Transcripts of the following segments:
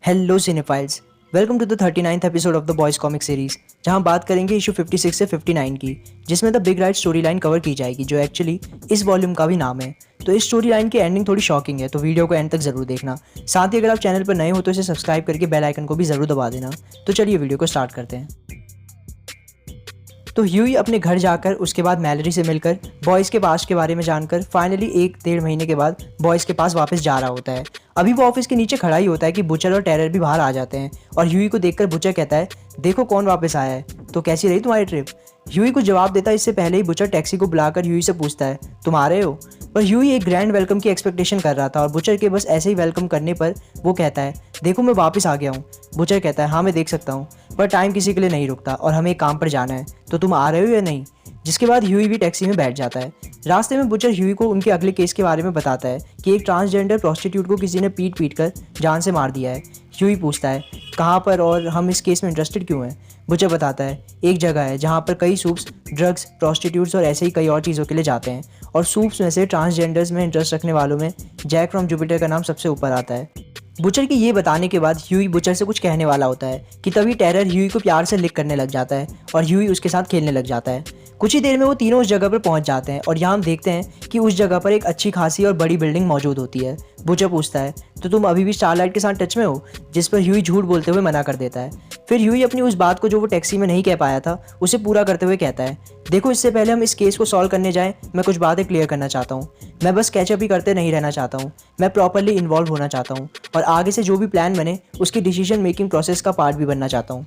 Hello cinephiles, welcome to the 39th episode of the boys comic series, जहां बात करेंगे issue 56 से 59 की, जिसमें the big ride story line cover की जाएगी, जो एक्चुअली इस वॉल्यूम का भी नाम है। तो इस स्टोरी लाइन की एंडिंग थोड़ी शॉकिंग है, तो वीडियो को एंड तक जरूर देखना। साथ ही अगर आप चैनल पर नए हो तो इसे सब्सक्राइब करके बेल आइकन को भी जरूर दबा देना। तो चलिए वीडियो को स्टार्ट करते हैं। तो ह्यूई अपने घर जाकर उसके बाद मैलरी से मिलकर बॉयज़ के पास के बारे में जानकर फाइनली 1-1.5 महीने के बाद बॉयज़ के पास वापस जा रहा होता है। अभी वो ऑफिस के नीचे खड़ा ही होता है कि बुचर और टेरर भी बाहर आ जाते हैं और ह्यूई को देखकर बुचर कहता है, देखो कौन वापस आया है, तो कैसी रही तुम्हारी ट्रिप। ह्यूई को जवाब देता है इससे पहले ही बुचर टैक्सी को बुलाकर ह्यूई से पूछता है, तुम आ रहे हो। पर ह्यूई एक ग्रैंड वेलकम की एक्सपेक्टेशन कर रहा था और बुचर के बस ऐसे ही वेलकम करने पर वो कहता है, देखो मैं वापस आ गया हूँ। बुचर कहता है, हाँ मैं देख सकता हूँ, पर टाइम किसी के लिए नहीं रुकता और हमें एक काम पर जाना है, तो तुम आ रहे हो या नहीं। जिसके बाद ह्यूई भी टैक्सी में बैठ जाता है। रास्ते में बुचर ह्यूई को उनके अगले केस के बारे में बताता है कि एक ट्रांसजेंडर प्रोस्टिट्यूट को किसी ने पीट कर जान से मार दिया है। ह्यूई पूछता है, कहाँ पर और हम इस केस में इंटरेस्टेड क्यों हैं। बुचर बताता है, एक जगह है जहाँ पर कई सूप्स ड्रग्स, प्रोस्टिट्यूट्स और ऐसे ही कई और चीज़ों के लिए जाते हैं, और सूप्स में से ट्रांसजेंडर्स में इंटरेस्ट रखने वालों में जैक फ्रॉम जुपिटर का नाम सबसे ऊपर आता है। बुचर के ये बताने के बाद ह्यूई बुचर से कुछ कहने वाला होता है कि तभी टेरर ह्यूई को प्यार से लिक करने लग जाता है और ह्यूई उसके साथ खेलने लग जाता है। कुछ ही देर में वो तीनों उस जगह पर पहुंच जाते हैं और यहाँ हम देखते हैं कि उस जगह पर एक अच्छी खासी और बड़ी बिल्डिंग मौजूद होती है। बुचर पूछता है, तो तुम अभी भी स्टारलाइट के साथ टच में हो, जिस पर ह्यूई झूठ बोलते हुए मना कर देता है। फिर ह्यूई अपनी उस बात को जो वो टैक्सी में नहीं कह पाया था उसे पूरा करते हुए कहता है, देखो इससे पहले हम इस केस को सॉल्व करने जाएं, मैं कुछ बातें क्लियर करना चाहता हूँ। मैं बस कैचअप ही करते नहीं रहना चाहता हूँ, मैं प्रॉपरली इन्वॉल्व होना चाहता हूँ और आगे से जो भी प्लान बने उसकी डिसीजन मेकिंग प्रोसेस का पार्ट भी बनना चाहता हूँ।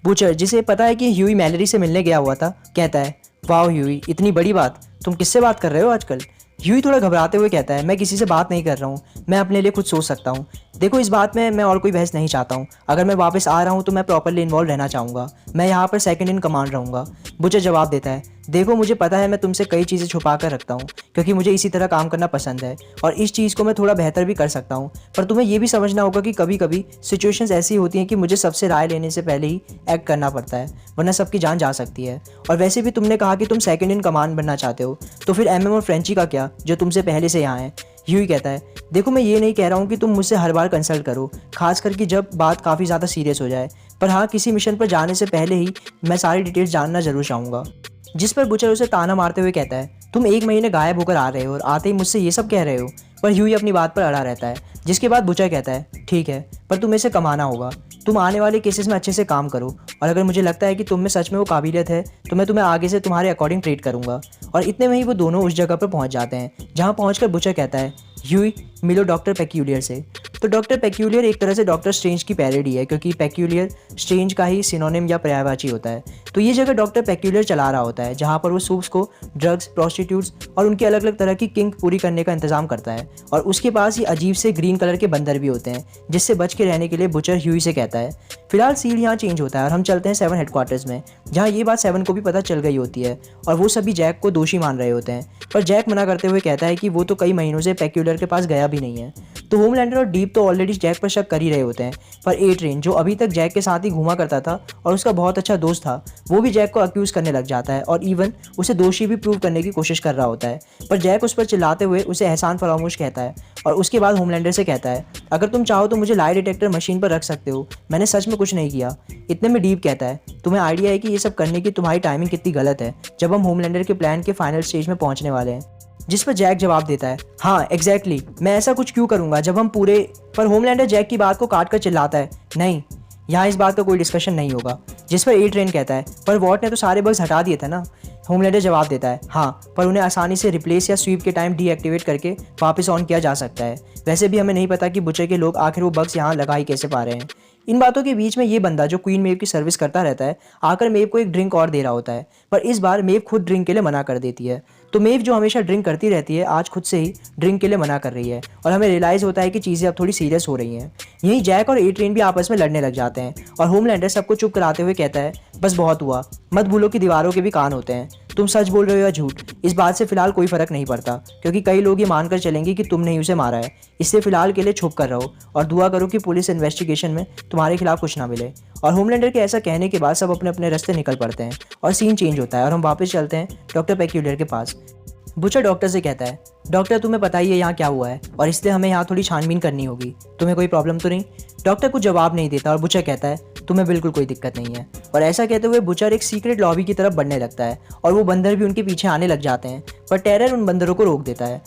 बुचर, जिसे पता है कि ह्यूई मैलरी से मिलने गया हुआ था, कहता है, वाह ह्यूई, इतनी बड़ी बात, तुम किससे बात कर रहे हो आजकल। ह्यूई थोड़ा घबराते हुए कहता है, मैं किसी से बात नहीं कर रहा हूँ, मैं अपने लिए खुद सोच सकता हूँ। देखो इस बात में मैं और कोई बहस नहीं चाहता हूँ, अगर मैं वापस आ रहा हूँ तो मैं प्रॉपरली इन्वॉल्व रहना चाहूँगा, मैं यहाँ पर सेकंड इन कमांड रहूँगा। बुचर जवाब देता है, देखो मुझे पता है मैं तुमसे कई चीज़ें छुपा कर रखता हूँ क्योंकि मुझे इसी तरह काम करना पसंद है और इस चीज़ को मैं थोड़ा बेहतर भी कर सकता हूँ, पर तुम्हें ये भी समझना होगा कि कभी कभी सिचुएशंस ऐसी होती हैं कि मुझे सबसे राय लेने से पहले ही एक्ट करना पड़ता है, वरना सबकी जान जा सकती है। और वैसे भी तुमने कहा कि तुम सेकंड इन कमांड बनना चाहते हो, तो फिर एमएम और फ्रेंची का क्या, जो तुमसे पहले से यहाँ है। ह्यूई कहता है, देखो मैं ये नहीं कह रहा हूँ कि तुम मुझसे हर बार कंसल्ट करो, खास करके जब बात काफ़ी ज़्यादा सीरियस हो जाए, पर हाँ किसी मिशन पर जाने से पहले ही मैं सारी डिटेल्स जानना जरूर चाहूँगा। जिस पर बुचर उसे ताना मारते हुए कहता है, तुम 1 महीने गायब होकर आ रहे हो और आते ही मुझसे ये सब कह रहे हो। पर ह्यूई अपनी बात पर अड़ा रहता है। जिसके बाद बुचर कहता है, ठीक है, पर तुम्हें इसे कमाना होगा, तुम आने वाले केसेस में अच्छे से काम करो और अगर मुझे लगता है कि तुम में सच में वो काबिलियत है तो मैं तुम्हें आगे से तुम्हारे अकॉर्डिंग ट्रीट करूंगा। और इतने में ही वो दोनों उस जगह पर पहुंच जाते हैं जहां पहुंचकर बुचर कहता है, ह्यूई मिलो डॉक्टर पेक्यूलियर से। तो डॉक्टर पेक्यूलियर एक तरह से डॉक्टर स्ट्रेंज की पैरोडी है, क्योंकि पेक्यूलियर स्ट्रेंज का ही सिनोनिम या पर्यायवाची होता है। तो ये जगह डॉक्टर पेक्यूलियर चला रहा होता है जहाँ पर वो सूप्स को ड्रग्स, प्रोस्टिट्यूट्स और उनकी अलग अलग तरह की किंक पूरी करने का इंतजाम करता है। और उसके पास ये अजीब से ग्रीन कलर के बंदर भी होते हैं जिससे बच के रहने के लिए बुचर ह्यूई से कहता है। फिलहाल सीन यहाँ चेंज होता है और हम चलते हैं 7 हेडक्वार्टर्स में, जहाँ ये बात 7 को भी पता चल गई होती है और वो सभी जैक को दोषी मान रहे होते हैं। पर जैक मना करते हुए कहता है कि वो तो कई महीनों से पेक्यूलियर के पास गया भी नहीं है। तो होमलैंडर और डीप तो ऑलरेडी जैक पर शक कर ही रहे होते हैं, पर ए ट्रेन, जो अभी तक जैक के साथ ही घूमा करता था और उसका बहुत अच्छा दोस्त था, वो भी जैक को अक्यूज़ करने लग जाता है और इवन उसे दोषी भी प्रूव करने की कोशिश कर रहा होता है। पर जैक उस पर चिल्लाते हुए उसे एहसान फरामोश कहता है और उसके बाद होमलैंडर से कहता है, अगर तुम चाहो तो मुझे लाई डिटेक्टर मशीन पर रख सकते हो, मैंने सच में कुछ नहीं किया। इतने में डीप कहता है, तुम्हें आइडिया है कि ये सब करने की तुम्हारी टाइमिंग कितनी गलत है जब हम होमलैंडर के प्लान के फाइनल स्टेज में पहुंचने वाले हैं। जिस पर जैक जवाब देता है, हाँ एग्जैक्टली, मैं ऐसा कुछ क्यों करूंगा जब हम पूरे। पर होमलैंडर जैक की बात को काट कर चिल्लाता है, नहीं, यहाँ इस बात का कोई डिस्कशन नहीं होगा। जिस पर ए ट्रेन कहता है, पर वॉट ने तो सारे बग्स हटा दिए थे ना। होमलैंडर जवाब देता है, हाँ, पर उन्हें आसानी से रिप्लेस या स्वीप के टाइम डीएक्टिवेट करके वापस ऑन किया जा सकता है। वैसे भी हमें नहीं पता कि बुचर के लोग आखिर वो बग्स यहाँ लगा ही कैसे पा रहे हैं। इन बातों के बीच में ये बंदा जो क्वीन मेव की सर्विस करता रहता है आकर मेव को एक ड्रिंक और दे रहा होता है, पर इस बार मेव खुद ड्रिंक के लिए मना कर देती है। तो मेव, जो हमेशा ड्रिंक करती रहती है, आज खुद से ही ड्रिंक के लिए मना कर रही है और हमें रियलाइज़ होता है कि चीज़ें अब थोड़ी सीरियस हो रही हैं। यहीं जैक और ए ट्रेन भी आपस में लड़ने लग जाते हैं और होमलैंडर सबको चुप कराते हुए कहता है, बस बहुत हुआ, मत भूलो कि दीवारों के भी कान होते हैं, तुम सच बोल रहे हो या झूठ, इस बात से फिलहाल कोई फर्क नहीं पड़ता क्योंकि कई लोग ये मानकर चलेंगे कि तुमने ही उसे मारा है। इससे फिलहाल के लिए छुप कर रहो और दुआ करो कि पुलिस इन्वेस्टिगेशन में तुम्हारे खिलाफ कुछ ना मिले। और होमलैंडर के ऐसा कहने के बाद सब अपने अपने रास्ते निकल पड़ते हैं और सीन चेंज होता है और हम वापस चलते हैं डॉक्टर पेक्यूलियर के पास। बुचर डॉक्टर से कहता है, डॉक्टर तुम्हें पता ही है यहाँ क्या हुआ है और इसलिए हमें यहाँ थोड़ी छानबीन करनी होगी, तुम्हें कोई प्रॉब्लम तो नहीं। डॉक्टर कुछ जवाब नहीं देता और बुचर कहता है, तुम्हें बिल्कुल कोई दिक्कत नहीं है। और ऐसा कहते हुए बुचर एक सीक्रेट लॉबी की तरफ बढ़ने लगता है और वो बंदर भी उनके पीछे आने लग जाते हैं, पर टेरर उन बंदरों को रोक देता है।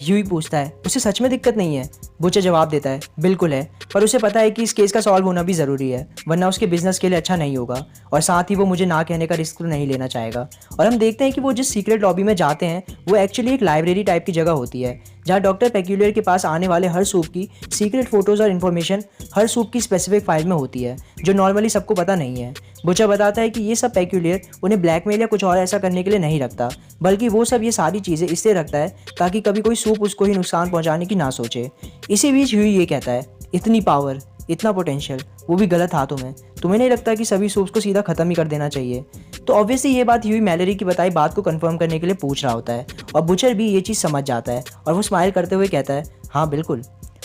ह्यूई पूछता है, उसे सच में दिक्कत नहीं है? बुचर जवाब देता है, बिल्कुल है, पर उसे पता है कि इस केस का सॉल्व होना भी ज़रूरी है, वरना उसके बिजनेस के लिए अच्छा नहीं होगा, और साथ ही वो मुझे ना कहने का रिस्क तो नहीं लेना चाहेगा। और हम देखते हैं कि वो जिस सीक्रेट लॉबी में जाते हैं वो एक्चुअली एक लाइब्रेरी टाइप की जगह होती है, जहाँ डॉक्टर पेक्यूलियर के पास आने वाले हर सूप की सीक्रेट फोटोज़ और इन्फॉर्मेशन हर सूप की स्पेसिफिक फाइल में होती है, जो नॉर्मली सबको पता नहीं है। बुचर बताता है कि ये सब पेक्यूलियर उन्हें ब्लैकमेल या कुछ और ऐसा करने के लिए नहीं रखता, बल्कि वो सब ये सारी चीज़ें इसलिए रखता है ताकि कभी कोई सूप उसको ही नुकसान पहुंचाने की ना सोचे। इसी बीच ह्यूई ये कहता है, इतनी पावर, इतना पोटेंशियल, वो भी गलत हाथों में, तुम्हें नहीं लगता कि सभी सूप्स को सीधा ख़त्म ही कर देना चाहिए? तो ऑब्वियसली ये बात ह्यूई मैलेरी की बताई बात को कंफर्म करने के लिए पूछ रहा होता है, और बुचर भी ये चीज़ समझ जाता है और वो स्माइल करते हुए कहता है, हाँ बिल्कुल।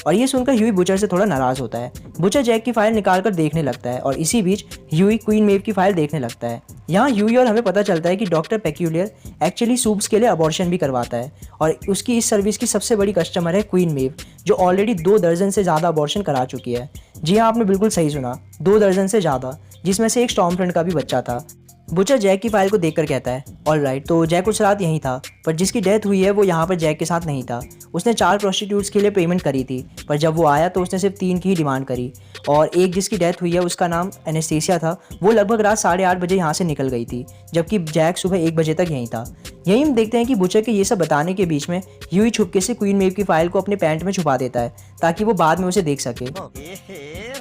और ये सुनकर ह्यूई बुचर से थोड़ा नाराज़ होता है। बुचर जैक की फाइल निकाल कर देखने लगता है और इसी बीच ह्यूई क्वीन मेव की फाइल देखने लगता है। यहाँ ह्यूई और हमें पता चलता है कि डॉक्टर पेक्यूलियर एक्चुअली सूप्स के लिए अबॉर्शन भी करवाता है, और उसकी इस सर्विस की सबसे बड़ी कस्टमर है क्वीन मेव, जो ऑलरेडी 2 दर्जन से ज़्यादा अबॉर्शन करा चुकी है। जी हाँ, आपने बिल्कुल सही सुना, 2 दर्जन से ज़्यादा, जिसमें से एक स्टॉर्म फ्रंट का भी बच्चा था। बुचर जैक की फाइल को देखकर कहता है, ऑल राइट, तो जैक उस रात यहीं था, पर जिसकी डेथ हुई है वो यहाँ पर जैक के साथ नहीं था। उसने 4 प्रोस्टिट्यूट्स के लिए पेमेंट करी थी, पर जब वो आया तो उसने सिर्फ 3 की ही डिमांड करी, और एक जिसकी डेथ हुई है उसका नाम एनेस्थेसिया था, वो लगभग रात 8:30 बजे यहाँ से निकल गई थी, जबकि जैक सुबह 1 बजे तक यहीं था। यहीं हम देखते हैं कि बुचर के ये सब बताने के बीच में ह्यूई छुपके से क्वीन मेव की फाइल को अपने पैंट में छुपा देता है ताकि वो बाद में उसे देख सके।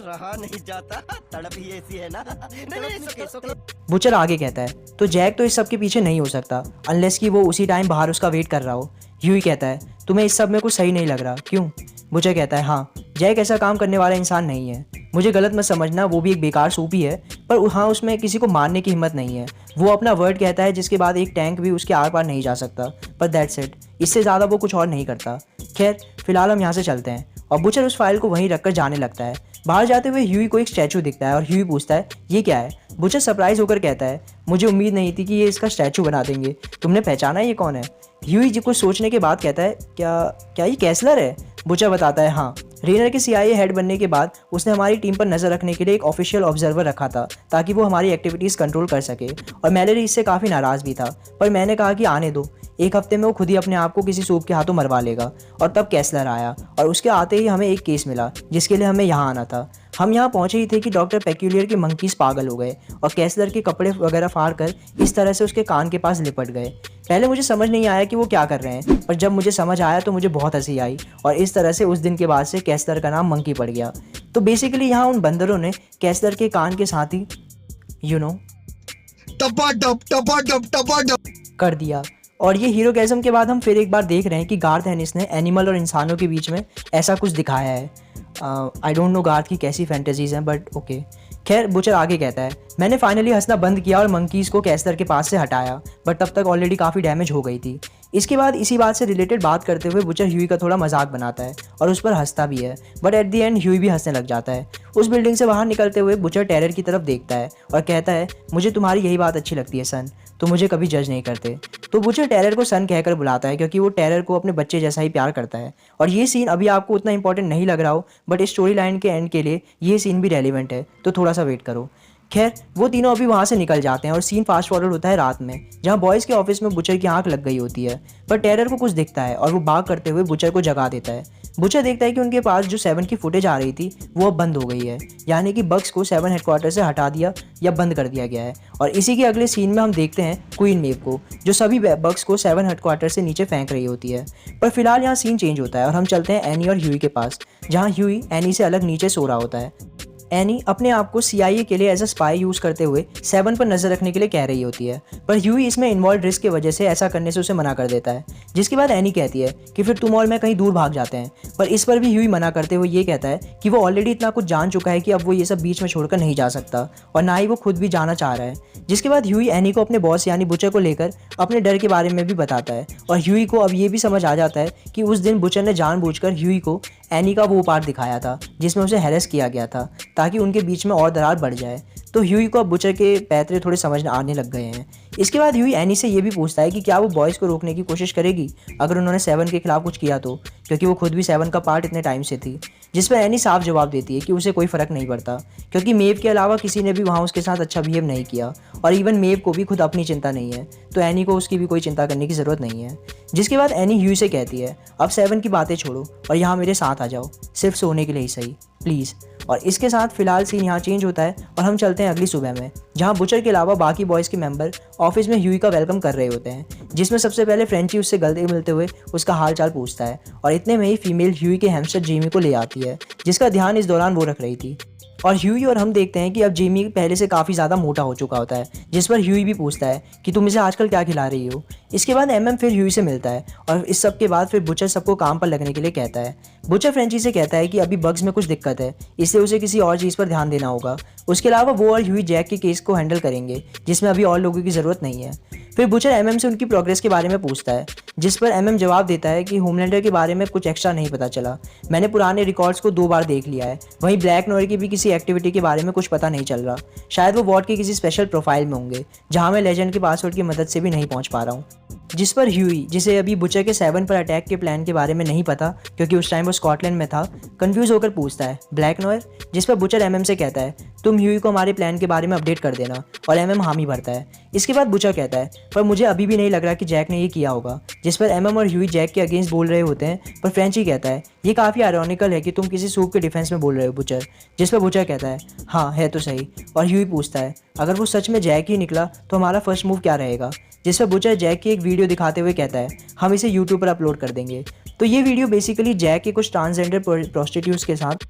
रहा नहीं जाता, तड़प ही ऐसी है ना। नहीं, बुचर आगे कहता है, तो जैक तो इस सब के पीछे नहीं हो सकता अनलेस कि वो उसी टाइम बाहर उसका वेट कर रहा हो। ह्यूई कहता है, तुम्हें इस सब में कुछ सही नहीं लग रहा, क्यों? बुचर कहता है, हाँ, जैक ऐसा काम करने वाला इंसान नहीं है, मुझे गलत मत समझना, वो भी एक बेकार सूप ही है, पर हाँ उसमें किसी को मारने की हिम्मत नहीं है। वो अपना वर्ड कहता है जिसके बाद एक टैंक भी उसके आर पार नहीं जा सकता, पर दैट्स इट, इससे ज़्यादा वो कुछ और नहीं करता। खैर फिलहाल हम यहाँ से चलते हैं, और बुचर उस फाइल को वहीं रखकर जाने लगता है। बाहर जाते हुए ह्यूई को एक स्टैचू दिखता है और ह्यूई पूछता है, ये क्या है? बुचर सरप्राइज होकर कहता है, मुझे उम्मीद नहीं थी कि ये इसका स्टैचू बना देंगे, तुमने पहचाना ये कौन है? ह्यूई जी कुछ सोचने के बाद कहता है, क्या ये कैसलर है? बुचर बताता है, हाँ, रेनर के CIA हेड बनने के बाद उसने हमारी टीम पर नज़र रखने के लिए एक ऑफिशियल ऑब्जर्वर रखा था ताकि वो हमारी एक्टिविटीज़ कंट्रोल कर सके, और मैलेरी इससे काफ़ी नाराज़ भी था, पर मैंने कहा कि आने दो, 1 हफ्ते में वो खुद ही अपने आप को किसी सूप के हाथों मरवा लेगा। और तब कैसलर आया और उसके आते ही हमें एक केस मिला जिसके लिए हमें यहाँ आना था। हम यहाँ पहुँचे ही थे कि डॉक्टर पेक्यूलियर के मंकीज पागल हो गए और कैसलर के कपड़े वगैरह फाड़ कर इस तरह से उसके कान के पास लिपट गए। पहले मुझे समझ नहीं आया कि वो क्या कर रहे हैं, पर जब मुझे समझ आया तो मुझे बहुत हंसी आई, और इस तरह से उस दिन के बाद से कैसलर का नाम मंकी पड़ गया। तो बेसिकली यहाँ उन बंदरों ने कैसलर के कान के साथ ही कर दिया। और ये हीरोगैज़म के बाद हम फिर एक बार देख रहे हैं कि गार्थ एनिस ने एनिमल और इंसानों के बीच में ऐसा कुछ दिखाया है। आई डोंट नो गार्थ की कैसी फैंटेसीज़ हैं, बट ओके। खैर बुचर आगे कहता है, मैंने फाइनली हंसना बंद किया और मंकीज़ को कैसलर के पास से हटाया, बट तब तक ऑलरेडी काफ़ी डैमेज हो गई थी। इसके बाद इसी बात से रिलेटेड बात करते हुए बुचर ह्यूई का थोड़ा मजाक बनाता है और उस पर हंसता भी है, but at the end Huey भी हंसने लग जाता है। उस बिल्डिंग से बाहर निकलते हुए बुचर टेरर की तरफ देखता है और कहता है, मुझे तुम्हारी यही बात अच्छी लगती है सन, तो मुझे कभी जज नहीं करते। तो बुचर टेरर को सन कहकर बुलाता है क्योंकि वो टेरर को अपने बच्चे जैसा ही प्यार करता है। और ये सीन अभी आपको उतना इंपॉर्टेंट नहीं लग रहा हो, बट स्टोरी लाइन के एंड के लिए ये सीन भी रेलिवेंट है, तो थोड़ा सा वेट करो। खैर वो तीनों अभी वहाँ से निकल जाते हैं और सीन फास्ट फॉरवर्ड होता है रात में, जहाँ बॉयज़ के ऑफिस में बुचर की आंख लग गई होती है, पर टेरर को कुछ दिखता है और वो भाग करते हुए बुचर को जगा देता है। बुचर देखता है कि उनके पास जो 7 की फुटेज आ रही थी वो अब बंद हो गई है, यानी कि बग्स को 7 हेडक्वार्टर से हटा दिया या बंद कर दिया गया है। और इसी के अगले सीन में हम देखते हैं क्वीन मेव को, जो सभी बग्स को 7 हेडक्वार्टर से नीचे फेंक रही होती है। पर फिलहाल यहाँ सीन चेंज होता है और हम चलते हैं एनी और ह्यूई के पास, जहाँ ह्यूई एनी से अलग नीचे सो रहा होता है। एनी अपने आप को CIA के लिए एज अ स्पाई यूज़ करते हुए 7 पर नज़र रखने के लिए कह रही होती है, पर ह्यूई इसमें इन्वॉल्व रिस्क की वजह से ऐसा करने से उसे मना कर देता है, जिसके बाद एनी कहती है कि फिर तुम और मैं कहीं दूर भाग जाते हैं। पर इस पर भी ह्यूई मना करते हुए ये कहता है कि वो ऑलरेडी इतना कुछ जान चुका है कि अब वो ये सब बीच में छोड़कर नहीं जा सकता, और ना ही वो खुद भी जाना चाह रहा है। जिसके बाद ह्यूई एनी को अपने बॉस यानी बुचर को लेकर अपने डर के बारे में भी बताता है, और ह्यूई को अब ये भी समझ आ जाता है कि उस दिन बुचर ने जानबूझकर ह्यूई को एनी का वो पार्ट दिखाया था जिसमें उसे हैरेस किया गया था, ताकि उनके बीच में और दरार बढ़ जाए। तो ह्यूई को अब बुचर के पैतरे थोड़े समझ आने लग गए हैं। इसके बाद ह्यूई एनी से ये भी पूछता है कि क्या वो बॉयज़ को रोकने की कोशिश करेगी अगर उन्होंने सेवन के खिलाफ कुछ किया तो, क्योंकि वो खुद भी सेवन का पार्ट इतने टाइम से थी। जिस पर एनी साफ जवाब देती है कि उसे कोई फ़र्क नहीं पड़ता, क्योंकि मेव के अलावा किसी ने भी वहाँ उसके साथ अच्छा बिहेव नहीं किया और इवन मेव को भी खुद अपनी चिंता नहीं है, तो एनी को उसकी भी कोई चिंता करने की ज़रूरत नहीं है। जिसके बाद एनी ह्यूई से कहती है अब सेवन की बातें छोड़ो और यहाँ मेरे साथ आ जाओ, सिर्फ सोने के लिए ही सही, प्लीज़। और इसके साथ फिलहाल सीन यहाँ चेंज होता है और हम चलते हैं अगली सुबह में, जहाँ बुचर के अलावा बाकी बॉयज़ के मेंबर ऑफिस में ह्यूई का वेलकम कर रहे होते हैं, जिसमें सबसे पहले फ्रेंची उससे गले मिलते हुए उसका हाल चाल पूछता है और इतने में ही फीमेल ह्यूई के हैमस्टर जेमी को ले आती है, जिसका ध्यान इस दौरान वो रख रही थी। और ह्यूई और हम देखते हैं कि अब जेमी पहले से काफ़ी ज़्यादा मोटा हो चुका होता है, जिस पर ह्यूई भी पूछता है कि तुम इसे आजकल क्या खिला रही हो। इसके बाद एमएम फिर ह्यूई से मिलता है और इस सब के बाद फिर बुचर सबको काम पर लगने के लिए कहता है। बुचर फ्रेंची से कहता है कि अभी बग्स में कुछ दिक्कत है, इसलिए उसे किसी और चीज़ पर ध्यान देना होगा। उसके अलावा वो और ह्यूई जैक के केस को हैंडल करेंगे, जिसमें अभी और लोगों की ज़रूरत नहीं है। फिर बुचर एमएम से उनकी प्रोग्रेस के बारे में पूछता है, जिस पर एमएम जवाब देता है कि होमलैंडर के बारे में कुछ एक्स्ट्रा नहीं पता चला, मैंने पुराने रिकॉर्ड्स को 2 बार देख लिया है। वहीं ब्लैक नोयर की भी किसी एक्टिविटी के बारे में कुछ पता नहीं चल रहा, शायद वो वॉर्ड के किसी स्पेशल प्रोफाइल में होंगे, जहां मैं लेजेंड के पासवर्ड की मदद से भी नहीं पहुंच पा रहा हूँ। जिस पर ह्यूई, जिसे अभी बुचर के 7 पर अटैक के प्लान के बारे में नहीं पता क्योंकि उस टाइम वो स्कॉटलैंड में था, कंफ्यूज होकर पूछता है ब्लैक नोयर। जिस पर बुचर एमएम से कहता है तुम ह्यूई को हमारे प्लान के बारे में अपडेट कर देना, और एमएम हामी भरता है। इसके बाद बुचर कहता है पर मुझे अभी भी नहीं लग रहा कि जैक ने ये किया होगा। जिस पर एमएम और ह्यूई जैक के अगेंस्ट बोल रहे होते हैं, पर फ्रेंची कहता है ये काफ़ी आयरॉनिकल है कि तुम किसी सूप के डिफेंस में बोल रहे हो बुचर। जिस पर बुचर कहता है हाँ है तो सही, और ह्यूई पूछता है अगर वो सच में जैक ही निकला तो हमारा फर्स्ट मूव क्या रहेगा। जिस पर बुचर जैक की एक वीडियो दिखाते हुए कहता है हम इसे यूट्यूब पर अपलोड कर देंगे। तो ये वीडियो बेसिकली जैक के कुछ ट्रांसजेंडर प्रोस्टिट्यूट्स के साथ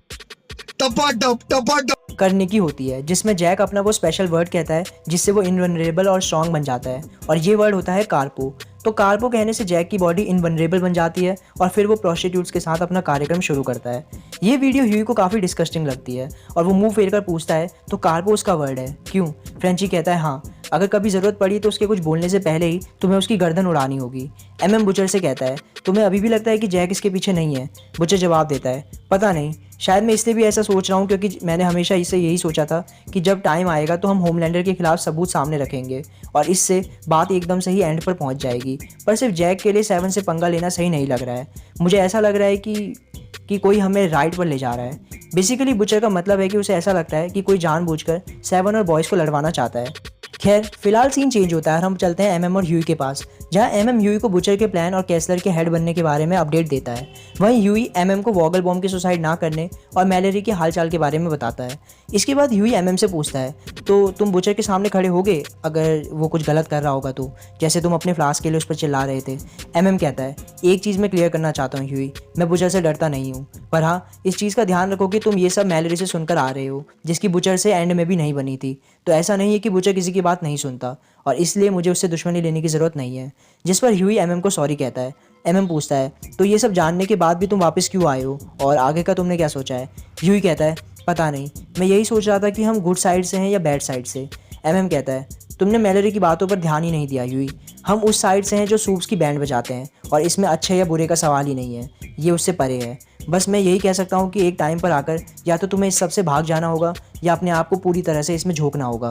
करने की होती है, जिसमें जैक अपना वो स्पेशल वर्ड कहता है जिससे वो इनवनरेबल और स्ट्रॉन्ग बन जाता है, और ये वर्ड होता है कार्पो। तो कार्पो कहने से जैक की बॉडी इनवनरेबल बन जाती है और फिर वो प्रोस्टिट्यूट्स के साथ अपना कार्यक्रम शुरू करता है। ये वीडियो ह्यूई को काफ़ी डिस्कस्टिंग लगती है और वो मुंह फेर कर पूछता है तो कार्पो उसका वर्ड है क्यों। फ्रेंची कहता है हाँ, अगर कभी ज़रूरत पड़ी तो उसके कुछ बोलने से पहले ही तुम्हें उसकी गर्दन उड़ानी होगी। एमएम बुचर से कहता है तुम्हें अभी भी लगता है कि जैक इसके पीछे नहीं है। बुचर जवाब देता है पता नहीं, शायद मैं इसलिए भी ऐसा सोच रहा हूँ क्योंकि मैंने हमेशा इससे यही सोचा था कि जब टाइम आएगा तो हम होमलैंडर के खिलाफ सबूत सामने रखेंगे और इससे बात एकदम से ही एंड पर पहुँच जाएगी। पर सिर्फ जैक के लिए 7 से पंगा लेना सही नहीं लग रहा है। मुझे ऐसा लग रहा है कि कोई हमें राइट पर ले जा रहा है। बेसिकली बुचर का मतलब है कि उसे ऐसा लगता है कि कोई जानबूझकर 7 और बॉयज़ को लड़वाना चाहता है। खैर फिलहाल सीन चेंज होता है और हम चलते हैं एमएम और ह्यूई के पास, जहां एमएम ह्यूई को बुचर के प्लान और कैसलर के हेड बनने के बारे में अपडेट देता है। वहीं ह्यूई एमएम को वॉगल बॉम्ब के सुसाइड ना करने और मैलेरी के हालचाल के बारे में बताता है। इसके बाद ह्यूई एमएम से पूछता है तो तुम बुचर के सामने खड़े होगे अगर वो कुछ गलत कर रहा होगा तो, जैसे तुम अपने फ्लास्क के लिए उस पर चिल्ला रहे थे। एमएम कहता है एक चीज़ मैं क्लियर करना चाहता हूँ ह्यूई, मैं बुचर से डरता नहीं हूँ, पर हाँ इस चीज़ का ध्यान रखो कि तुम ये सब मैलेरी से सुनकर आ रहे हो, जिसकी बुचर से एंड में भी नहीं बनी थी। तो ऐसा नहीं है कि बुचर किसी की बात नहीं सुनता और इसलिए मुझे उससे दुश्मनी लेने की ज़रूरत नहीं है। जिस पर ह्यूई एमएम को सॉरी कहता है। एमएम पूछता है तो ये सब जानने के बाद भी तुम वापस क्यों आए हो और आगे का तुमने क्या सोचा है। ह्यूई कहता है पता नहीं, मैं यही सोच रहा था कि हम गुड साइड से हैं या बैड साइड से। एमएम कहता है तुमने मैलेरी की बातों पर ध्यान ही नहीं दिया ह्यूई, हम उस साइड से हैं जो सूप्स की बैंड बजाते हैं और इसमें अच्छे या बुरे का सवाल ही नहीं है, ये उससे परे है। बस मैं यही कह सकता हूँ कि एक टाइम पर आकर या तो तुम्हें इस सब से भाग जाना होगा या अपने आप को पूरी तरह से इसमें झोंकना होगा,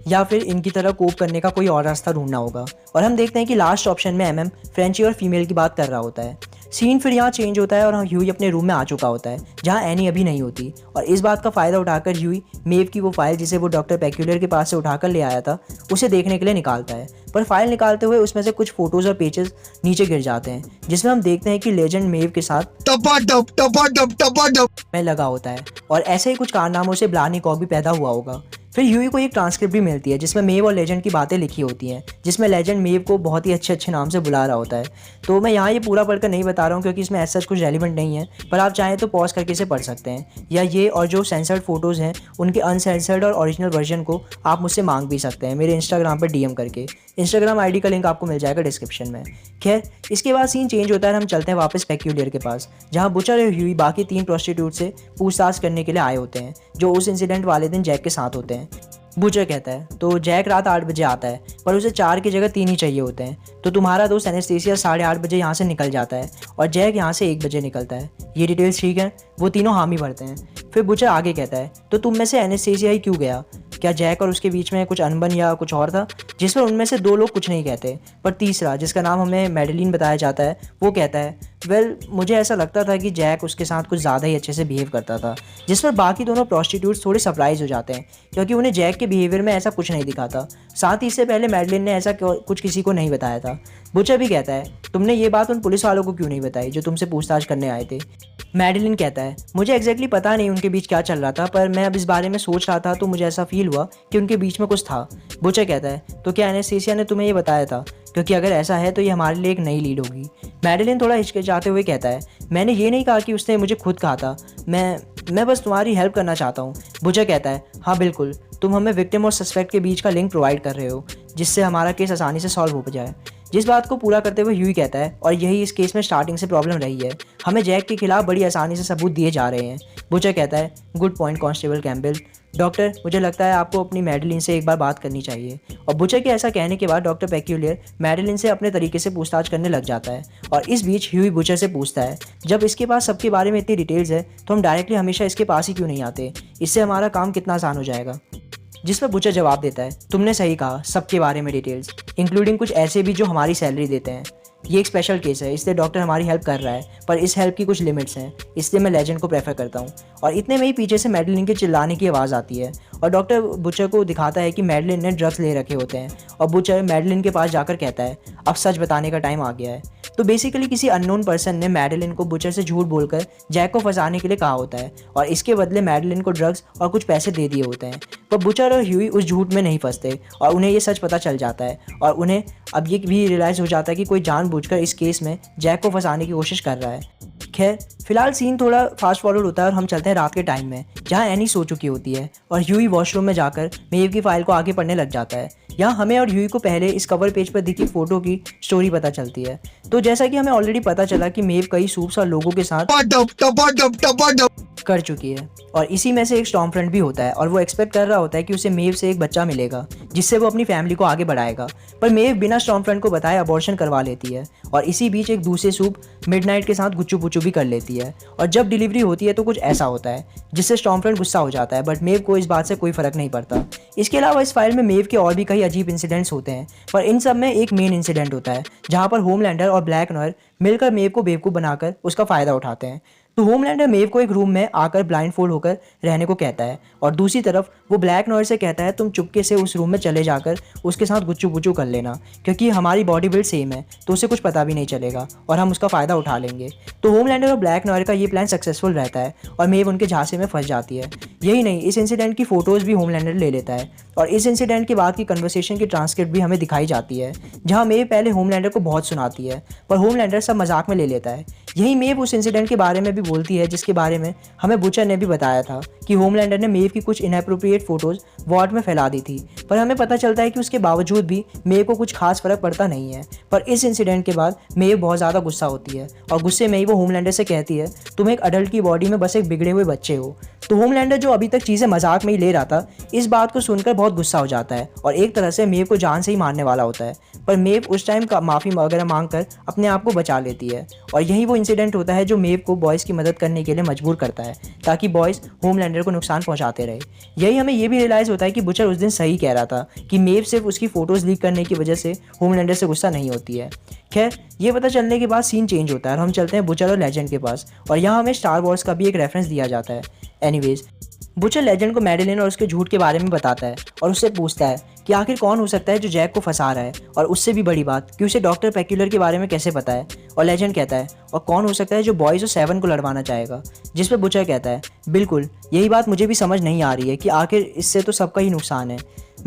या फिर इनकी तरह कोप करने का कोई और रास्ता ढूंढना होगा। और हम देखते हैं कि लास्ट ऑप्शन में एमएम फ्रेंची और फीमेल की बात कर रहा होता है। सीन फिर यहाँ चेंज होता है और ह्यूई अपने रूम में आ चुका होता है जहाँ एनी अभी नहीं होती, और इस बात का फ़ायदा उठाकर ह्यूई मेव की वो फाइल जिसे वो डॉक्टर पेक्यूलर के पास से उठाकर ले आया था उसे देखने के लिए निकालता है। पर फाइल निकालते हुए उसमें से कुछ फोटोज़ और पेजेस नीचे गिर जाते हैं, जिसमें हम देखते हैं कि लेजेंड मेव के साथ में लगा होता है और ऐसे ही कुछ कारनामों से ब्लानिकॉक भी पैदा हुआ होगा। फिर ह्यूई को एक ट्रांसक्रिप्ट भी मिलती है जिसमें मेव और लेजेंड की बातें लिखी होती हैं, जिसमें लेजेंड मेव को बहुत ही अच्छे नाम से बुला रहा होता है। तो मैं यहाँ ये पूरा पढ़कर नहीं बता रहा हूँ क्योंकि इसमें ऐसा कुछ रेलिवेंट नहीं है, पर आप चाहें तो पॉज करके इसे पढ़ सकते हैं, या ये और जो सेंसर्ड फोटोज़ हैं उनके अनसेंसर्ड और ओरिजिनल वर्जन को आप मुझसे मांग भी सकते हैं मेरे इंस्टाग्राम पर डीएम करके। इंस्टाग्राम आईडी का लिंक आपको मिल जाएगा डिस्क्रिप्शन में। खैर इसके बाद सीन चेंज होता है और हम चलते हैं वापस पेक्यूलियर के पास, जहाँ बुचर और ह्यूई बाकी 3 प्रोस्टिट्यूट से पूछताछ करने के लिए आए होते हैं जो उस इंसिडेंट वाले दिन जैक के साथ होते हैं। बुचर कहता है तो जैक रात 8 बजे आता है पर उसे 4 की जगह 3 ही चाहिए होते हैं, तो तुम्हारा दोस्त एनेस्थीसिया 8:30 बजे यहाँ से निकल जाता है और जैक यहाँ से 1 बजे निकलता है। ये डिटेल्स ठीक है? वो तीनों हामी भरते हैं। फिर बुचर आगे कहता है तो तुम में से एनेस्थीसिया ही क्यों गया? क्या जैक और उसके बीच में कुछ अनबन या कुछ और था, जिस पर उनमें से 2 लोग कुछ नहीं कहते, पर तीसरा जिसका नाम हमें मैडेलिन बताया जाता है वो कहता है मुझे ऐसा लगता था कि जैक उसके साथ कुछ ज़्यादा ही अच्छे से बिहेव करता था, जिस पर बाकी दोनों प्रॉस्टिट्यूट्स थोड़े सरप्राइज हो जाते हैं क्योंकि उन्हें जैक के बिहेवियर में ऐसा कुछ नहीं दिखा था। साथ ही इससे पहले मैडेलिन ने ऐसा कुछ किसी को नहीं बताया था। बुचर भी कहता है तुमने ये बात उन पुलिस वालों को क्यों नहीं बताई जो तुमसे पूछताछ करने आए थे। मैडेलिन कहता है मुझे एग्जैक्टली पता नहीं उनके बीच क्या चल रहा था, पर मैं अब इस बारे में सोच रहा था तो मुझे ऐसा फील हुआ कि उनके बीच में कुछ था। बुचर कहता है तो क्या एनेस्थीसिया ने तुम्हें ये बताया था, क्योंकि अगर ऐसा है तो ये हमारे लिए एक नई लीड होगी। मैडेलिन थोड़ा हिचकिचाते हुए कहता है मैंने ये नहीं कहा कि उसने मुझे खुद कहा था, मैं बस तुम्हारी हेल्प करना चाहता हूँ। बुचर कहता है हाँ बिल्कुल, तुम हमें विक्टिम और सस्पेक्ट के बीच का लिंक प्रोवाइड कर रहे हो जिससे हमारा केस आसानी से सॉल्व हो जाए। जिस बात को पूरा करते हुए ह्यूई कहता है और यही इस केस में स्टार्टिंग से प्रॉब्लम रही है, हमें जैक के खिलाफ बड़ी आसानी से सबूत दिए जा रहे हैं। बुचर कहता है good point constable Campbell. Doctor मुझे लगता है आपको अपनी मैडेलिन से एक बार बात करनी चाहिए। और बुचर के ऐसा कहने के बाद डॉक्टर पेक्यूलियर मैडेलिन से अपने तरीके से पूछताछ करने लग जाता है और इस बीच ह्यूई बुचर से पूछता है जब इसके पास सबके बारे में इतनी डिटेल्स है तो हम डायरेक्टली हमेशा इसके पास ही क्यों नहीं आते, इससे हमारा काम कितना आसान हो जाएगा। जिस पर बुचर जवाब देता है तुमने सही कहा, सबके बारे में डिटेल्स इंक्लूडिंग कुछ ऐसे भी जो हमारी सैलरी देते हैं। ये एक स्पेशल केस है इसलिए डॉक्टर हमारी हेल्प कर रहा है, पर इस हेल्प की कुछ लिमिट्स हैं, इसलिए मैं लेजेंड को प्रेफर करता हूँ। और इतने में ही पीछे से मैडेलिन के चिल्लाने की आवाज़ आती है और डॉक्टर बुचर को दिखाता है कि मैडेलिन ने ड्रग्स ले रखे होते हैं और बुचर मैडेलिन के पास जाकर कहता है अब सच बताने का टाइम आ गया है। तो बेसिकली किसी अननोन पर्सन ने मैडेलिन को बुचर से झूठ बोलकर जैक को फंसाने के लिए कहा होता है और इसके बदले मैडेलिन को ड्रग्स और कुछ पैसे दे दिए होते हैं। पर बुचर और ह्यूई उस झूठ में नहीं फंसते और उन्हें ये सच पता चल जाता है और उन्हें अब ये भी रियलाइज़ हो जाता है कि कोई जानबूझकर इस केस में जैक को फंसाने की कोशिश कर रहा है। खैर फिलहाल सीन थोड़ा फास्ट फॉरवर्ड होता है और हम चलते हैं रात के टाइम में जहाँ एनी सो चुकी होती है और ह्यूई वॉशरूम में जाकर मेव की फाइल को आगे पढ़ने लग जाता है। यहाँ हमें और ह्यूई को पहले इस कवर पेज पर दिखी फोटो की स्टोरी पता चलती है। तो जैसा कि हमें ऑलरेडी पता चला कि मेव कई सूप्स और लोगों के साथ कर चुकी है और इसी में से एक स्टॉर्म फ्रंट भी होता है और वो एक्सपेक्ट कर रहा होता है कि उसे मेव से एक बच्चा मिलेगा जिससे वो अपनी फैमिली को आगे बढ़ाएगा। पर मेव बिना स्टॉर्म फ्रंट को बताए अबॉर्शन करवा लेती है और इसी बीच एक दूसरे सूप मिडनाइट के साथ गुच्चू पुच्चू भी कर लेती है और जब डिलीवरी होती है तो कुछ ऐसा होता है जिससे स्टॉर्म फ्रंट गुस्सा हो जाता है, बट मेव को इस बात से कोई फर्क नहीं पड़ता। इसके अलावा इस फाइल में मेव के और भी कई अजीब इंसिडेंट्स होते हैं, पर इन सब में एक मेन इंसिडेंट होता है जहाँ पर होमलैंडर और ब्लैक नॉयर मिलकर मेव को बेवकूफ़ बनाकर उसका फ़ायदा उठाते हैं। तो होमलैंडर मेव को एक रूम में आकर ब्लाइंडफोल्ड होकर रहने को कहता है और दूसरी तरफ वो ब्लैक नॉयर से कहता है तुम चुपके से उस रूम में चले जाकर उसके साथ गुच्चू पुच्चू कर लेना क्योंकि हमारी बॉडी बिल्ड सेम है तो उसे कुछ पता भी नहीं चलेगा और हम उसका फ़ायदा उठा लेंगे। तो होमलैंडर और ब्लैक नॉयर का ये प्लान सक्सेसफुल रहता है और मेव उनके झांसे में फंस जाती है। यही नहीं, इस इंसिडेंट की फ़ोटोज़ भी होमलैंडर ले लेता है और इस इंसिडेंट के बाद की कन्वर्सेशन की ट्रांसक्रिप्ट भी हमें दिखाई जाती है जहाँ मेव पहले होमलैंडर को बहुत सुनाती है पर होमलैंडर सब मजाक में ले लेता है। यही मेव उस इंसिडेंट के बारे में भी बोलती है जिसके बारे में हमें बुचर ने भी बताया था कि होमलैंडर ने मेव की कुछ इनएप्रोप्रिएट फोटोज़ वार्ड में फैला दी थी, पर हमें पता चलता है कि उसके बावजूद भी मेव को कुछ खास फर्क पड़ता नहीं है। पर इस इंसिडेंट के बाद मेव बहुत ज़्यादा गुस्सा होती है और गुस्से में ही वो होमलैंडर से कहती है तुम एक अडल्ट की बॉडी में बस एक बिगड़े हुए बच्चे हो। तो होमलैंडर जो अभी तक चीज़ें मजाक में ही ले रहा था इस बात को सुनकर बहुत गुस्सा हो जाता है और एक तरह से मेव को जान से ही मारने वाला होता है, पर मेव उस टाइम का माफ़ी वगैरह मांगकर अपने आप को बचा लेती है। और यही वो इंसिडेंट होता है जो मेव को बॉयज़ की मदद करने के लिए मजबूर करता है ताकि बॉयज़ होमलैंडर को नुकसान पहुंचाते रहे। यही हमें ये भी रियलाइज़ होता है कि बुचर उस दिन सही कह रहा था कि मेव सिर्फ उसकी फ़ोटोज़ लीक करने की वजह से होमलैंडर से गुस्सा नहीं होती है। खैर ये पता चलने के बाद सीन चेंज होता है और हम चलते हैं बुचर और लेजेंड के पास और यहाँ हमें स्टार वॉर्स का भी एक रेफरेंस दिया जाता है। एनीवेज बुचर लेजेंड को मैडेलिन और उसके झूठ के बारे में बताता है और उससे पूछता है कि आखिर कौन हो सकता है जो जैक को फंसा रहा है और उससे भी बड़ी बात कि उसे डॉक्टर पेक्यूलर के बारे में कैसे पता है। और लेजेंड कहता है और कौन हो सकता है जो बॉयज़ और 7 को लड़वाना चाहेगा, जिस पर बुचर कहता है बिल्कुल यही बात मुझे भी समझ नहीं आ रही है कि आखिर इससे तो सबका ही नुकसान है।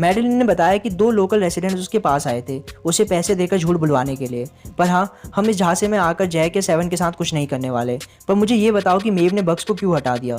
मैडेलिन ने बताया कि 2 लोकल रेसिडेंट्स उसके पास आए थे उसे पैसे देकर झूठ बुलवाने के लिए, पर हाँ हम इस झांसे में आकर जैक या 7 के साथ कुछ नहीं करने वाले। पर मुझे ये बताओ कि मेव ने बग्स को क्यों हटा दिया।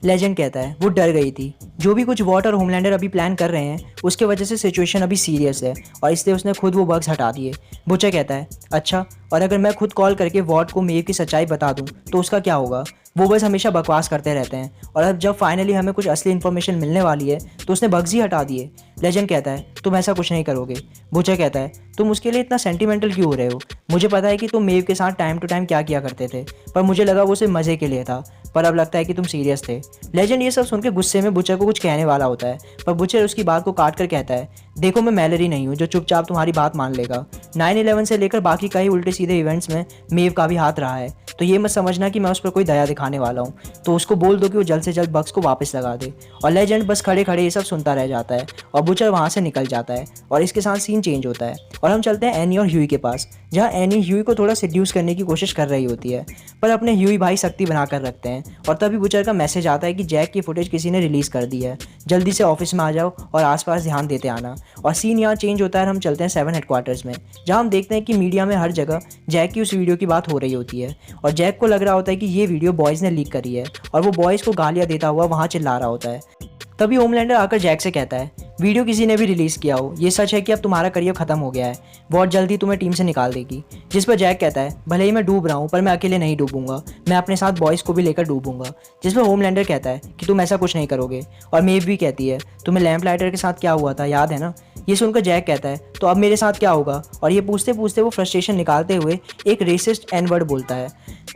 लेजेंड कहता है वो डर गई थी, जो भी कुछ वॉट और होमलैंडर अभी प्लान कर रहे हैं उसके वजह से सिचुएशन अभी सीरियस है और इसलिए उसने खुद वो बग्स हटा दिए। बुचर कहता है अच्छा, और अगर मैं खुद कॉल करके वॉट को मेव की सच्चाई बता दूं तो उसका क्या होगा, वो बस हमेशा बकवास करते रहते हैं और अब जब फाइनली हमें कुछ असली इन्फॉर्मेशन मिलने वाली है तो उसने बग्स ही हटा दिए। लेजेंड कहता है तुम ऐसा कुछ नहीं करोगे। बुचर कहता है तुम उसके लिए इतना सेंटिमेंटल क्यों हो रहे हो, मुझे पता है कि तुम मेव के साथ टाइम टू टाइम क्या किया करते थे, पर मुझे लगा वो सिर्फ मज़े के लिए था। पर अब लगता है कि तुम सीरियस थे। लेजेंड ये सब सुन के गुस्से में बुचर को कुछ कहने वाला होता है, पर बुचर उसकी बात को काट कर कहता है, देखो मैं मैलरी नहीं हूँ जो चुपचाप तुम्हारी बात मान लेगा। 9/11 से लेकर बाकी कई उल्टे सीधे इवेंट्स में मेव का भी हाथ रहा है, तो ये मत समझना कि मैं उस पर कोई दया दिखाने वाला हूँ। तो उसको बोल दो कि वो जल्द से जल्द बक्स को वापस लगा दे। और लेजेंड बस खड़े खड़े ये सब सुनता रह जाता है और बुचर वहाँ से निकल जाता है। और इसके साथ सीन चेंज होता है और हम चलते हैं एनी और ह्यूई के पास, जहाँ एनी ह्यूई को थोड़ा सिड्यूस करने की कोशिश कर रही होती है, पर अपने ह्यूई भाई शक्ति बना कर रखते हैं। और तभी बुचर का मैसेज आता है कि जैक की फुटेज किसी ने रिलीज़ कर दी है, जल्दी से ऑफिस में आ जाओ और आसपास ध्यान देते आना। और सीन यहाँ चेंज होता है और हम चलते हैं 7 हेडक्वार्टर्स में, जहाँ हम देखते हैं कि मीडिया में हर जगह जैक की उस वीडियो की बात हो रही होती है। और जैक को लग रहा होता है कि ये वीडियो बॉयज़ ने लीक करी है और वो बॉयज़ को गालियाँ देता हुआ वहाँ चिल्ला रहा होता है। तभी होमलैंडर आकर जैक से कहता है, वीडियो किसी ने भी रिलीज़ किया हो, ये सच है कि अब तुम्हारा करियर ख़त्म हो गया है, बहुत जल्दी तुम्हें टीम से निकाल देगी। जिस पर जैक कहता है, भले ही मैं डूब रहा हूँ पर मैं अकेले नहीं डूबूंगा, मैं अपने साथ बॉयज़ को भी लेकर डूबूंगा। जिस पर होमलैंडर कहता है कि तुम ऐसा कुछ नहीं करोगे। और मेव भी कहती है, तुम्हें लैम्प लाइटर के साथ क्या हुआ था याद है ना। ये सुनकर जैक कहता है, तो अब मेरे साथ क्या होगा। और ये पूछते पूछते वो फ्रस्ट्रेशन निकालते हुए एक रेसिस्ट एन वर्ड बोलता है।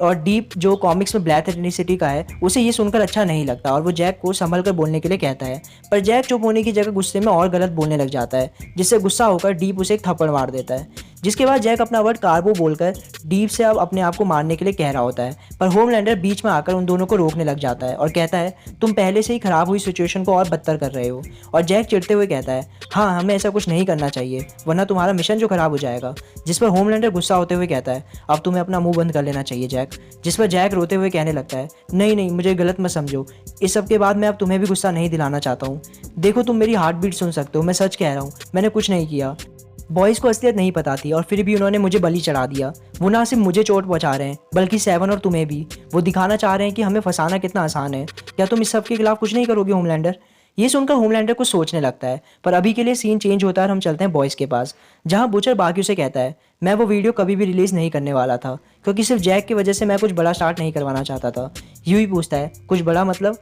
और डीप जो कॉमिक्स में ब्लैक एथनिसिटी का है, उसे ये सुनकर अच्छा नहीं लगता और वो जैक को संभल कर बोलने के लिए कहता है। पर जैक चुप होने की जगह गुस्से में और गलत बोलने लग जाता है, जिससे गुस्सा होकर डीप उसे एक थप्पड़ मार देता है। जिसके बाद जैक अपना वर्ड कार्बो बोलकर डीप से अब अपने आप को मारने के लिए कह रहा होता है, पर होमलैंडर बीच में आकर उन दोनों को रोकने लग जाता है और कहता है, तुम पहले से ही खराब हुई सिचुएशन को और बदतर कर रहे हो। और जैक चिढ़ते हुए कहता है, हाँ हमें ऐसा कुछ नहीं करना चाहिए वरना तुम्हारा मिशन जो खराब हो जाएगा। जिस पर होमलैंडर गुस्सा होते हुए कहता है, अब तुम्हें अपना मुंह बंद कर लेना चाहिए जैक। जिस पर जैक रोते हुए कहने लगता है, नहीं नहीं मुझे गलत मत समझो, इस सब के बाद मैं अब तुम्हें भी गुस्सा नहीं दिलाना चाहता हूँ। देखो तुम मेरी हार्ट बीट सुन सकते हो, मैं सच कह रहा हूँ, मैंने कुछ नहीं किया। बॉयज़ को असलियत नहीं पता थी और फिर भी उन्होंने मुझे बलि चढ़ा दिया। वो ना सिर्फ मुझे चोट पहुंचा रहे हैं बल्कि 7 और तुम्हें भी। वो दिखाना चाह रहे हैं कि हमें फंसाना कितना आसान है। क्या तुम इस सब के खिलाफ कुछ नहीं करोगे होमलैंडर। ये सुनकर होमलैंडर कुछ सोचने लगता है, पर अभी के लिए सीन चेंज होता है और हम चलते हैं बॉयज़ के पास, जहाँ बुचर बाकियों से कहता है, मैं वो वीडियो कभी भी रिलीज़ नहीं करने वाला था क्योंकि सिर्फ जैक की वजह से मैं कुछ बड़ा स्टार्ट नहीं करवाना चाहता था। यूही पूछता है, कुछ बड़ा मतलब।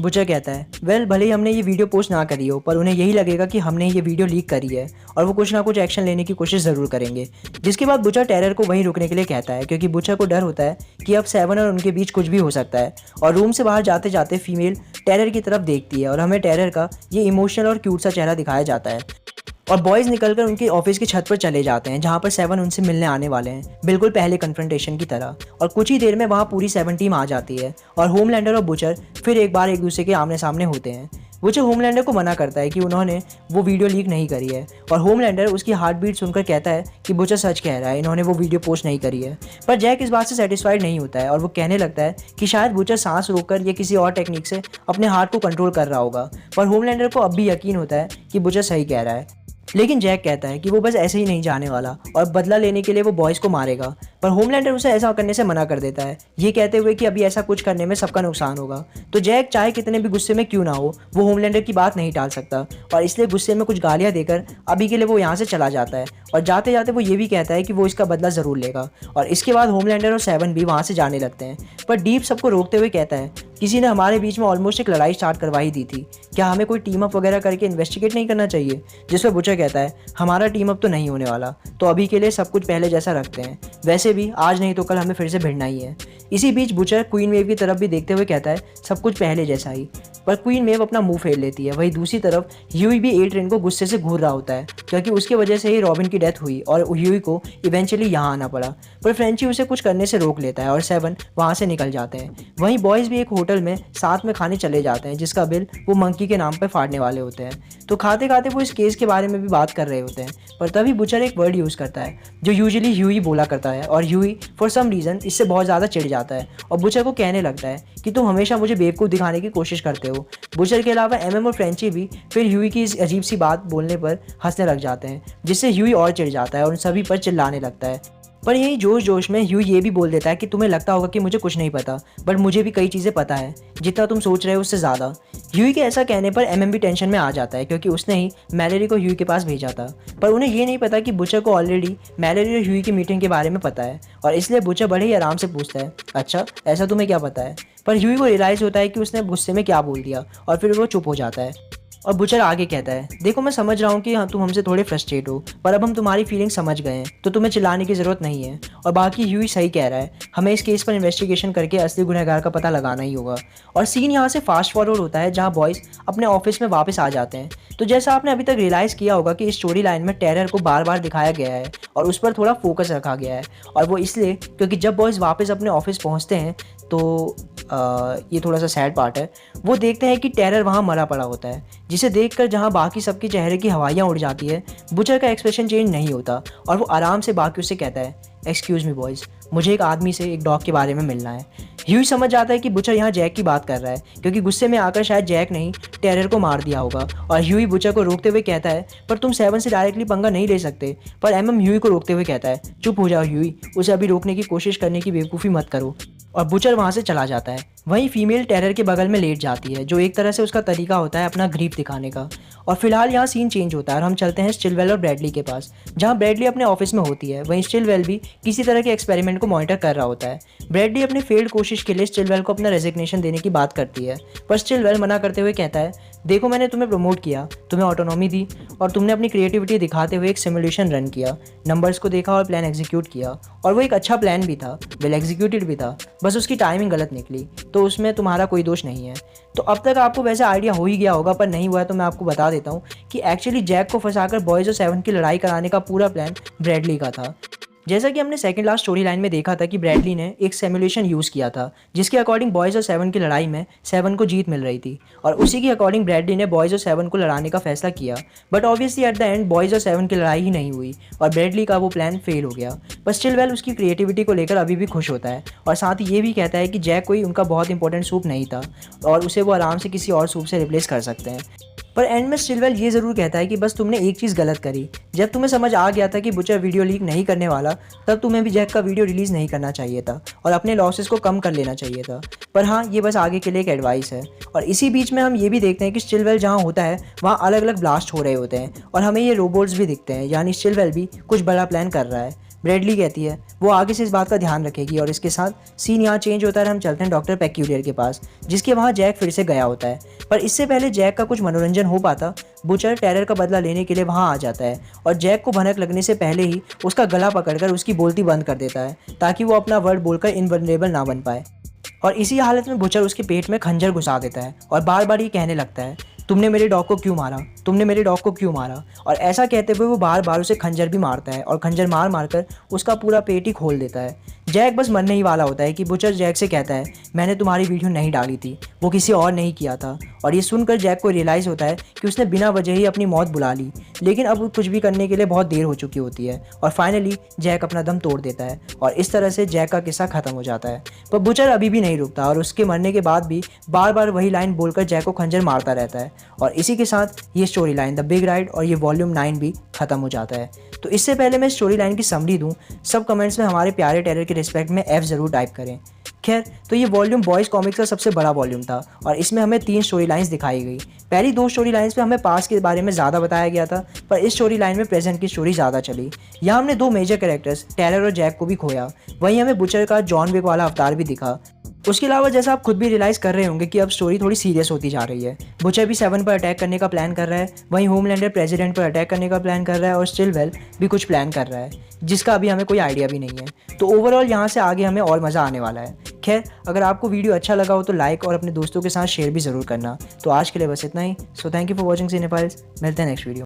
बुचर कहता है, वेल भले ही हमने ये वीडियो पोस्ट ना करी हो पर उन्हें यही लगेगा कि हमने ये वीडियो लीक करी है और वो कुछ ना कुछ एक्शन लेने की कोशिश ज़रूर करेंगे। जिसके बाद बुचर टेरर को वहीं रुकने के लिए कहता है क्योंकि बुचर को डर होता है कि अब 7 और उनके बीच कुछ भी हो सकता है। और रूम से बाहर जाते जाते फीमेल टेरर की तरफ देखती है और हमें टेरर का ये इमोशनल और क्यूट सा चेहरा दिखाया जाता है। और बॉयज़ निकलकर उनके ऑफिस की छत पर चले जाते हैं, जहाँ पर 7 उनसे मिलने आने वाले हैं, बिल्कुल पहले कन्फ्रंटेशन की तरह। और कुछ ही देर में वहाँ पूरी 7 टीम आ जाती है और होमलैंडर और बुचर फिर एक बार एक दूसरे के आमने सामने होते हैं। बुचर होमलैंडर को मना करता है कि उन्होंने वो वीडियो लीक नहीं करी है और होमलैंडर उसकी हार्ट बीट सुनकर कहता है कि बुचर सच कह रहा है, इन्होंने वो वीडियो पोस्ट नहीं करी है। पर जैक इस बात से सेटिस्फाइड नहीं होता है और वो कहने लगता है कि शायद बुचर सांस रोककर या किसी और टेक्निक से अपने हार्ट को कंट्रोल कर रहा होगा। पर होमलैंडर को अब भी यकीन होता है कि बुचर सही कह रहा है। लेकिन जैक कहता है कि वो बस ऐसे ही नहीं जाने वाला और बदला लेने के लिए वो बॉयज़ को मारेगा। पर होमलैंडर उसे ऐसा करने से मना कर देता है, ये कहते हुए कि अभी ऐसा कुछ करने में सबका नुकसान होगा। तो जैक चाहे कितने भी गुस्से में क्यों ना हो, वो होमलैंडर की बात नहीं टाल सकता और इसलिए गुस्से में कुछ गालियाँ देकर अभी के लिए वो यहाँ से चला जाता है। और जाते जाते वो ये भी कहता है कि वो इसका बदला ज़रूर लेगा। और इसके बाद होमलैंडर और 7 भी वहाँ से जाने लगते हैं। पर डीप सबको रोकते हुए कहता है, किसी ने हमारे बीच में ऑलमोस्ट एक लड़ाई स्टार्ट करवा ही दी थी, क्या हमें कोई टीम अप वगैरह करके इन्वेस्टिगेट नहीं करना चाहिए। जिस पर बुचर कहता है, हमारा टीम अप तो नहीं होने वाला, तो अभी के लिए सब कुछ पहले जैसा रखते हैं, वैसे भी आज नहीं तो कल हमें फिर से भिड़ना ही है। इसी बीच बुचर क्वीन मेव की तरफ भी देखते हुए कहता है, सब कुछ पहले जैसा ही। पर क्वीन मेव अपना मुंह फेर लेती है। वहीं दूसरी तरफ ह्यूई भी ए ट्रेन को गुस्से से घूर रहा होता है क्योंकि उसकी वजह से ही रॉबिन की डेथ हुई और ह्यूई को इवेंचुअली यहाँ आना पड़ा। पर फ्रेंची उसे कुछ करने से रोक लेता है और 7 वहाँ से निकल जाते हैं। वहीं बॉयज़ भी एक होटल में साथ में खाने चले जाते हैं, जिसका बिल वो मंकी के नाम पर फाड़ने वाले होते हैं। तो खाते खाते वो इस केस के बारे में भी बात कर रहे होते हैं, पर तभी बुचर एक वर्ड यूज़ करता है जो यूजुअली ह्यूई बोला करता है और ह्यूई फॉर सम रीज़न इससे बहुत ज़्यादा चिढ़ जाता है और बुचर को कहने लगता है कि तुम हमेशा मुझे बेवकूफ़ दिखाने की कोशिश करते हो। बुचर के अलावा एमएम और फ्रेंची भी फिर ह्यूई की इस अजीब सी बात बोलने पर हंसने लग जाते हैं, जिससे ह्यूई और चिढ़ जाता है और उन सभी पर चिल्लाने लगता है। पर यही जोश जोश में ह्यूई ये भी बोल देता है कि तुम्हें लगता होगा कि मुझे कुछ नहीं पता, बट मुझे भी कई चीज़ें पता है, जितना तुम सोच रहे हो उससे ज़्यादा। ह्यूई के ऐसा कहने पर एमएम भी टेंशन में आ जाता है क्योंकि उसने ही मैलरी को ह्यूई के पास भेजा था। पर उन्हें ये नहीं पता कि बुचर को ऑलरेडी मैलरी और ह्यूई की मीटिंग के बारे में पता है और इसलिए बुचर बड़े ही आराम से पूछता है, अच्छा ऐसा तुम्हें क्या पता है। पर ह्यूई को रियलाइज़ होता है कि उसने गुस्से में क्या बोल दिया और फिर वो चुप हो जाता है। और बुचर आगे कहता है, देखो मैं समझ रहा हूँ कि हाँ तुम हमसे थोड़े फ्रस्ट्रेट हो, पर अब हम तुम्हारी फीलिंग समझ गए हैं, तो तुम्हें चिल्लाने की ज़रूरत नहीं है। और बाकी ह्यूई सही कह रहा है, हमें इस केस पर इन्वेस्टिगेशन करके असली गुनहगार का पता लगाना ही होगा। और सीन यहाँ से फास्ट फॉरवर्ड होता है जहाँ बॉयज़ अपने ऑफिस में वापस आ जाते हैं। तो जैसा आपने अभी तक रियलाइज़ किया होगा कि इस स्टोरी लाइन में टेरर को बार बार दिखाया गया है और उस पर थोड़ा फोकस रखा गया है। और वो इसलिए क्योंकि जब बॉयज़ वापस अपने ऑफिस पहुँचते हैं तो ये थोड़ा सा सैड पार्ट है, वो देखते हैं कि टेरर वहाँ मरा पड़ा होता है, जिसे देखकर जहाँ बाकी सबके चेहरे की हवाइयाँ उड़ जाती है, बुचर का एक्सप्रेशन चेंज नहीं होता और वो आराम से बाकियों से कहता है, एक्सक्यूज़ मी बॉयज़, मुझे एक आदमी से एक डॉग के बारे में मिलना है। ह्यूई समझ जाता है कि बुचर यहाँ जैक की बात कर रहा है, क्योंकि गुस्से में आकर शायद जैक ने टेरर को मार दिया होगा। और ह्यूई बुचर को रोकते हुए कहता है, पर तुम 7 से डायरेक्टली पंगा नहीं ले सकते। पर एमएम ह्यूई को रोकते हुए कहता है, चुप हो जाओ ह्यूई, उसे अभी रोकने की कोशिश करने की बेवकूफ़ी मत करो। और बुचर वहाँ से चला जाता है। वहीं फीमेल टेरर के बगल में लेट जाती है, जो एक तरह से उसका तरीका होता है अपना ग्रीफ दिखाने का। और फिलहाल यहाँ सीन चेंज होता है और हम चलते हैं स्टिलवेल और ब्रैडली के पास, जहाँ ब्रैडली अपने ऑफिस में होती है। वहीं स्टिलवेल भी किसी तरह के एक्सपेरिमेंट को मॉनिटर कर रहा होता है। ब्रैडली अपनी फेल्ड कोशिश के लिए स्टिलवेल को अपना रेजिग्नेशन देने की बात करती है, पर स्टिलवेल मना करते हुए कहता है, देखो मैंने तुम्हें प्रमोट किया, तुम्हें ऑटोनॉमी दी और तुमने अपनी क्रिएटिविटी दिखाते हुए एक सिमुलेशन रन किया, नंबर्स को देखा और प्लान एग्जीक्यूट किया। और वो एक अच्छा प्लान भी था, वेल एग्जीक्यूटेड भी था, बस उसकी टाइमिंग गलत निकली, तो उसमें तुम्हारा कोई दोष नहीं है। तो अब तक आपको वैसे आइडिया हो ही गया होगा, पर नहीं हुआ है तो मैं आपको बता देता हूँ कि एक्चुअली जैक को फंसाकर बॉयज़ और 7 की लड़ाई कराने का पूरा प्लान ब्रैडली का था। जैसा कि हमने सेकंड लास्ट स्टोरी लाइन में देखा था कि ब्रैडली ने एक सिमुलेशन यूज़ किया था, जिसके अकॉर्डिंग बॉयज़ और 7 की लड़ाई में 7 को जीत मिल रही थी, और उसी के अकॉर्डिंग ब्रैडली ने बॉयज़ और 7 को लड़ाने का फैसला किया। But obviously at the end boys और 7 की लड़ाई ही नहीं हुई और ब्रैडली का वो प्लान फेल हो गया। पर स्टिलवेल उसकी क्रिएटिविटी को लेकर अभी भी खुश होता है और साथ ही ये भी कहता है कि जैक कोई उनका बहुत इंपॉर्टेंट सूप नहीं था और उसे वो आराम से किसी और सूप से रिप्लेस कर सकते हैं। पर एंड में स्टिलवेल ये ज़रूर कहता है कि बस तुमने एक चीज़ गलत करी, जब तुम्हें समझ आ गया था कि बुचर वीडियो लीक नहीं करने वाला, तब तुम्हें भी जैक का वीडियो रिलीज़ नहीं करना चाहिए था और अपने लॉसेस को कम कर लेना चाहिए था। पर हाँ, ये बस आगे के लिए एक एडवाइस है। और इसी बीच में हम ये भी देखते हैं कि स्टिलवेल जहाँ होता है वहाँ अलग अलग ब्लास्ट हो रहे होते हैं और हमें ये रोबोट्स भी दिखते हैं, यानी स्टिलवेल भी कुछ बड़ा प्लान कर रहा है। ब्रैडली कहती है वो आगे से इस बात का ध्यान रखेगी और इसके साथ सीन यहाँ चेंज होता है। हम चलते हैं डॉक्टर पेक्यूलियर के पास, जिसके वहाँ जैक फिर से गया होता है। पर इससे पहले जैक का कुछ मनोरंजन हो पाता, बुचर टेरर का बदला लेने के लिए वहाँ आ जाता है और जैक को भनक लगने से पहले ही उसका गला पकड़कर उसकी बोलती बंद कर देता है, ताकि वो अपना वर्ड बोलकर इनवल्नरेबल ना बन पाए। और इसी हालत में बुचर उसके पेट में खंजर घुसा देता है और बार बार ये कहने लगता है, तुमने मेरे डॉग को क्यों मारा, तुमने मेरे डॉग को क्यों मारा। और ऐसा कहते हुए वो बार बार उसे खंजर भी मारता है और खंजर मार मार कर उसका पूरा पेट ही खोल देता है। जैक बस मरने ही वाला होता है कि बुचर जैक से कहता है, मैंने तुम्हारी वीडियो नहीं डाली थी, वो किसी और नहीं किया था। और ये सुनकर जैक को रियलाइज़ होता है कि उसने बिना वजह ही अपनी मौत बुला ली, लेकिन अब कुछ भी करने के लिए बहुत देर हो चुकी होती है और फाइनली जैक अपना दम तोड़ देता है और इस तरह से जैक का किस्सा खत्म हो जाता है। पर बुचर अभी भी नहीं रुकता और उसके मरने के बाद भी बार बार वही लाइन बोलकर जैक को खंजर मारता रहता है। और इसी के साथ ये story line the big ride और ये वॉल्यूम 9 भी खत्म हो जाता है। तो इससे पहले मैं स्टोरी लाइन की समरी दूं, सब कमेंट्स में हमारे प्यारे टेरर के रिस्पेक्ट में F ज़रूर टाइप करें। खैर, तो ये वॉल्यूम बॉयज़ कॉमिक्स का सबसे बड़ा वॉल्यूम था और इसमें हमें 3 स्टोरी लाइन्स दिखाई गई। पहली 2 स्टोरी लाइन्स में हमें पास्ट के बारे में ज़्यादा बताया गया था, पर इस स्टोरी लाइन में प्रेजेंट की स्टोरी ज़्यादा चली। यहाँ हमने 2 मेजर कैरेक्टर्स टेरर और जैक को भी खोया। वहीं हमें बुचर का जॉन विक वाला अवतार भी दिखा। उसके अलावा जैसा आप खुद भी रियलाइज़ कर रहे होंगे कि अब स्टोरी थोड़ी सीरियस होती जा रही है। बुचर भी 7 पर अटैक करने का प्लान कर रहा है, वहीं होमलैंडर प्रेसिडेंट पर अटैक करने का प्लान कर रहा है और स्टिलवेल भी कुछ प्लान कर रहा है, जिसका अभी हमें कोई आइडिया भी नहीं है। तो ओवरऑल यहाँ से आगे हमें और मज़ा आने वाला है। खैर, अगर आपको वीडियो अच्छा लगा हो तो लाइक और अपने दोस्तों के साथ शेयर भी ज़रूर करना। तो आज के लिए बस इतना ही। So thank you for watching cinephiles. मिलते हैं नेक्स्ट वीडियो।